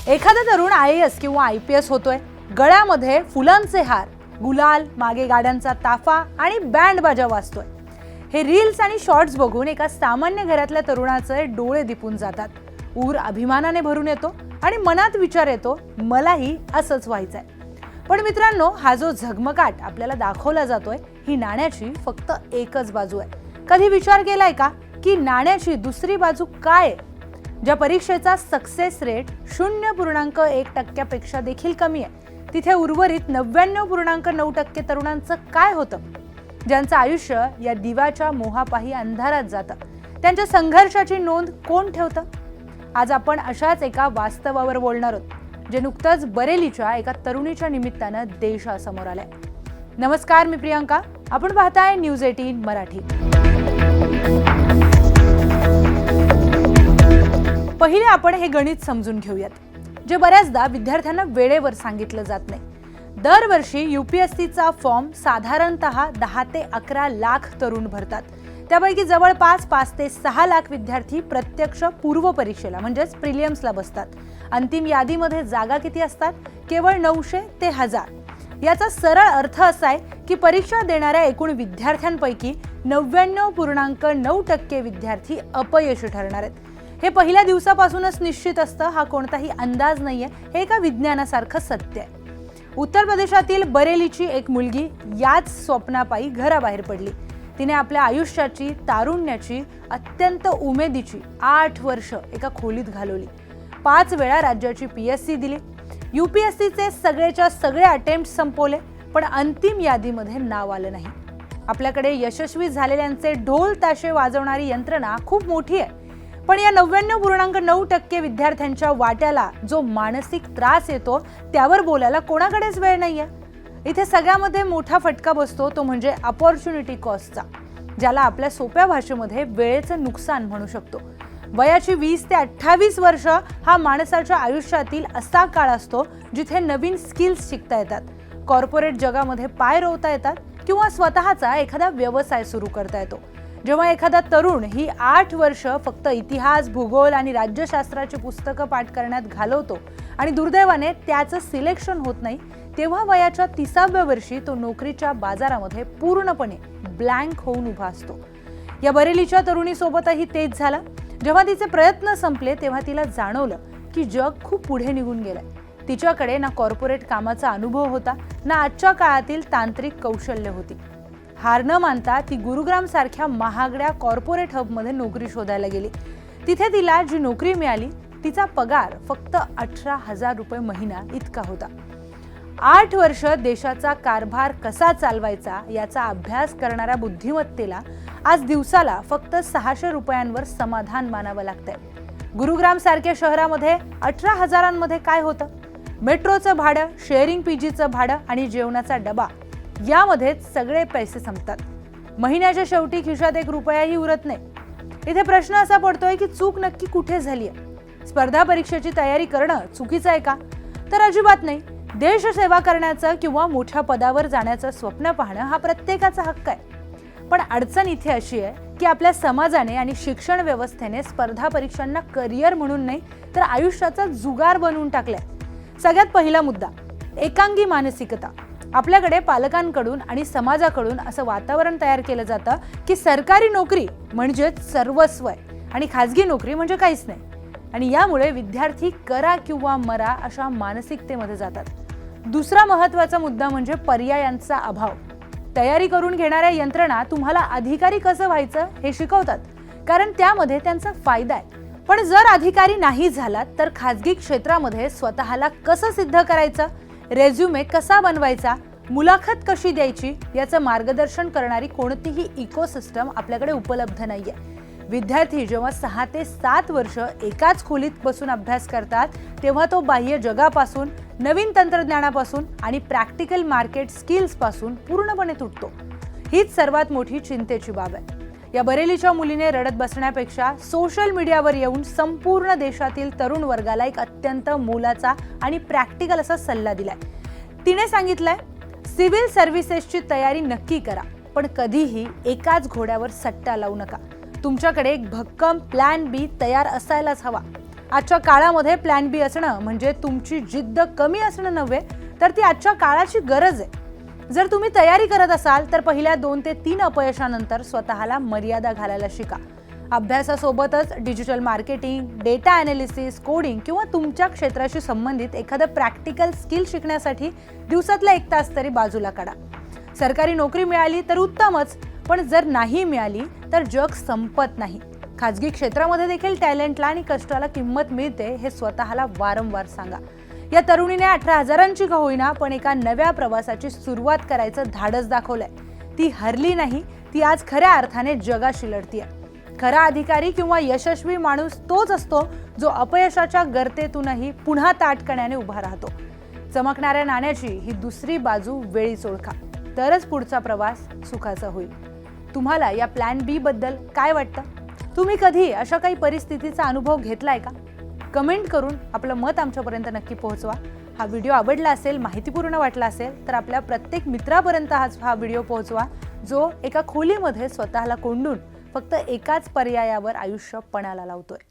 एखादा तरुण IAS किंवा IPS होतोय, गळ्यामध्ये फुलांचे हार, गुलाल, मागे गाड्यांचा ताफा आणि बँड बाजा वाजतोय. हे रील्स आणि शॉर्ट्स बघून एका सामान्य घरातल्या तरुणाचे डोळे दिपून जातात. ऊर अभिमानाने भरून येतो आणि मनात विचार येतो, मलाही असंच व्हायचंय. पण मित्रांनो, हा जो झगमगाट आपल्याला दाखवला जातोय, ही नाण्याची फक्त एकच बाजू आहे. कधी विचार केलाय का की नाण्याची दुसरी बाजू काय आहे? ज्या परीक्षेचा सक्सेस रेट 0.1% देखील कमी आहे, तिथे उर्वरित 99.9% तरुणांचं काय होतं? ज्यांचं आयुष्य या दिव्याच्या मोहापायी अंधारात जातं, त्यांच्या संघर्षाची नोंद कोण ठेवतं? आज आपण अशाच एका वास्तवावर बोलणार आहोत, जे नुकतंच बरेलीच्या एका तरुणीच्या निमित्तानं देशासमोर आलंय. नमस्कार, मी प्रियांका. आपण पाहताय न्यूज 18 मराठी. पहिले आपण हे गणित समजून घेऊयात, जे बऱ्याचदा विद्यार्थ्यांना वेळेवर सांगितलं जात नाही. दरवर्षी UPSCचा फॉर्म साधारणतः 10 ते 11 लाख तरुण भरतात. त्यापैकी जवळपास 5 ते 6 लाख विद्यार्थी प्रत्यक्ष पूर्व परीक्षेला म्हणजेच प्रिलिम्सला बसतात. अंतिम यादीमध्ये जागा किती असतात? केवळ 900 ते 1000. याचा सरळ अर्थ असा आहे की परीक्षा देणाऱ्या एकूण विद्यार्थ्यांपैकी 99.9% विद्यार्थी अपयशी ठरणार आहेत. हे पहिल्या दिवसापासूनच निश्चित असतं, हा कोणताही अंदाज नाहीये, हे एका विज्ञानासारखं सत्य आहे. उत्तर प्रदेशातील बरेलीची एक मुलगी याच स्वप्नापायी घराबाहेर पडली. तिने आपल्या आयुष्याची, तारुण्याची, अत्यंत उमेदीची 8 वर्ष एका खोलीत घालवली. 5 वेळा राज्याची PSC दिली. UPSCचे सगळेच्या सगळे अटेम्प्ट संपवले, पण अंतिम यादीमध्ये नाव आलं नाही. आपल्याकडे यशस्वी झालेल्यांचे ढोल ताशे वाजवणारी यंत्रणा खूप मोठी आहे, पण या 99.9% विद्यार्थ्यांच्या वाट्याला जो मानसिक त्रास येतो, त्यावर बोलायला कोणाकडेच वेळ नाहीये. इथे सगळ्यामध्ये मोठा फटका बसतो, तो म्हणजे अपॉर्च्युनिटी कॉस्टचा, ज्याला आपल्या सोप्या भाषेमध्ये वेळेचं नुकसान म्हणू शकतो. वयाची 20 ते 28 वर्ष हा माणसाच्या आयुष्यातील असा काळ असतो जिथे नवीन स्किल्स शिकता येतात, कॉर्पोरेट जगामध्ये पाय रोवता येतात किंवा स्वतःचा एखादा व्यवसाय सुरू करता येतो. जेव्हा एखादा तरुण ही 8 वर्ष फक्त इतिहास, भूगोल आणि राज्यशास्त्राची पुस्तकं पाठ करण्यात घालवतो आणि दुर्दैवाने त्याचं सिलेक्शन होत नाही, तेव्हा वयाच्या 30व्या वर्षी तो नोकरीच्या बाजारामध्ये पूर्णपणे ब्लँक होऊन उभा असतो. या बरेलीच्या तरुणीसोबतही तेच झालं. जेव्हा तिचे प्रयत्न संपले, तेव्हा तिला जाणवलं की जग खूप पुढे निघून गेलंय. तिच्याकडे ना कॉर्पोरेट कामाचा अनुभव होता, ना आजच्या काळातील तांत्रिक कौशल्य होती. हार न मानता ती गुरुग्राम सारख्या महागड्या कॉर्पोरेट हबमध्ये नोकरी शोधायला गेली. तिथे तिला जी नोकरी मिळाली, तिचा पगार फक्त 18,000 रुपये महिना इतका होता. 8 वर्ष देशाचा कारभार कसा चालवायचा याचा अभ्यास करणाऱ्या बुद्धिमत्तेला आज दिवसाला फक्त 600 रुपयांवर समाधान मानावं लागतंय. गुरुग्राम सारख्या शहरामध्ये 18,000मध्ये काय होतं? मेट्रोचं भाडं, शेअरिंग PGचं भाडं आणि जेवणाचा डबा, यामध्येच सगळे पैसे संपतात. महिन्याच्या शेवटी खिशात 1 रुपयाही उरत नाही. इथे प्रश्न असा पडतोय की चूक नक्की कुठे झाली आहे? स्पर्धा परीक्षेची तयारी करणं चुकीचं आहे का? तर अजिबात नाही. देशसेवा करण्याचं किंवा मोठ्या पदावर जाण्याचं स्वप्न पाहणं हा प्रत्येकाचा हक्क आहे. पण अडचण इथे अशी आहे की आपल्या समाजाने आणि शिक्षण व्यवस्थेने स्पर्धा परीक्षांना करिअर म्हणून नाही, तर आयुष्याचा जुगार बनवून टाकलाय. सगळ्यात पहिला मुद्दा, एकांगी मानसिकता. आपल्याकडे पालकांकडून आणि समाजाकडून असं वातावरण तयार केलं जातं की सरकारी नोकरी म्हणजेच सर्वस्व आहे आणि खाजगी नोकरी म्हणजे काहीच नाही. आणि यामुळे विद्यार्थी करा किंवा मरा अशा मानसिकतेमध्ये जातात. दुसरा महत्त्वाचा मुद्दा म्हणजे पर्यायांचा अभाव. तयारी करून घेणाऱ्या यंत्रणा तुम्हाला अधिकारी कसं व्हायचं हे शिकवतात, कारण त्यामध्ये त्यांचा फायदा आहे. पण जर अधिकारी नाही झालात, तर खाजगी क्षेत्रामध्ये स्वतःला कसं सिद्ध करायचं, रेझ्युमे कसा बनवायचा, मुलाखत कशी द्यायची, याचं मार्गदर्शन करणारी कोणतीही इकोसिस्टम आपल्याकडे उपलब्ध नाहीये. विद्यार्थी जेव्हा 6 ते 7 वर्ष एकाच खोलीत बसून अभ्यास करतात, तेव्हा तो बाह्य जगापासून, नवीन तंत्रज्ञानापासून आणि प्रॅक्टिकल मार्केट स्किल्स पासून पूर्णपणे तुटतो. हीच सर्वात मोठी चिंतेची बाब आहे. या बरेलीच्या मुलीने रडत बसण्यापेक्षा सोशल मीडियावर येऊन संपूर्ण देशातील तरुण वर्गाला एक अत्यंत मोलाचा आणि प्रॅक्टिकल असा सल्ला दिलाय. तिने सांगितलंय, सिव्हिल सर्व्हिसेसची तयारी नक्की करा, पण कधीही एकाच घोड्यावर सट्टा लावू नका. तुमच्याकडे एक भक्कम प्लॅन B तयार असायलाच हवा. आजच्या काळामध्ये प्लॅन बी असणं म्हणजे तुमची जिद्द कमी असणं नव्हे, तर ती आजच्या काळाची गरज आहे. जर तुम्ही तयारी करत असाल तर पहिल्या 2 ते 3 अपयशानंतर स्वतःला मर्यादा घालायला शिका. अभ्यासासोबतच digital marketing, data analysis, coding किंवा तुमच्या क्षेत्राशी संबंधित एखादं प्रॅक्टिकल स्किल शिकण्यासाठी दिवसातला 1 तास तरी बाजूला काढा. सरकारी नोकरी मिळाली तर उत्तमच, पण जर नाही मिळाली तर जग संपत नाही. खाजगी क्षेत्रामध्ये देखील टॅलेंटला आणि कष्टाला किंमत मिळते हे स्वतःला वारंवार सांगा. या तरुणीने 18,000ची का होईना पण एका नव्या प्रवासाची सुरुवात करायचं धाडस दाखवलंय. ती हरली नाही, ती आज खऱ्या अर्थाने जगाशी लढतीये. खरा अधिकारी किंवा यशस्वी माणूस तोच असतो जो अपयशाच्या गर्तेतूनही पुन्हा ताटकण्याने उभा राहतो. चमकणाऱ्या नाण्याची ही दुसरी बाजू वेळीच ओळखा, तरच पुढचा प्रवास सुखाचा होईल. तुम्हाला या प्लॅन बी बद्दल काय वाटतं? तुम्ही कधी अशा काही परिस्थितीचा अनुभव घेतलाय का? कमेंट करून आपलं मत आमच्यापर्यंत नक्की पोहोचवा. हा व्हिडिओ आवडला असेल, माहितीपूर्ण वाटला असेल तर आपल्या प्रत्येक मित्रापर्यंत हा व्हिडिओ पोहोचवा जो एका खोलीमध्ये स्वतःला कोंडून फक्त एकाच पर्यायावर आयुष्य पणाला लावतोय.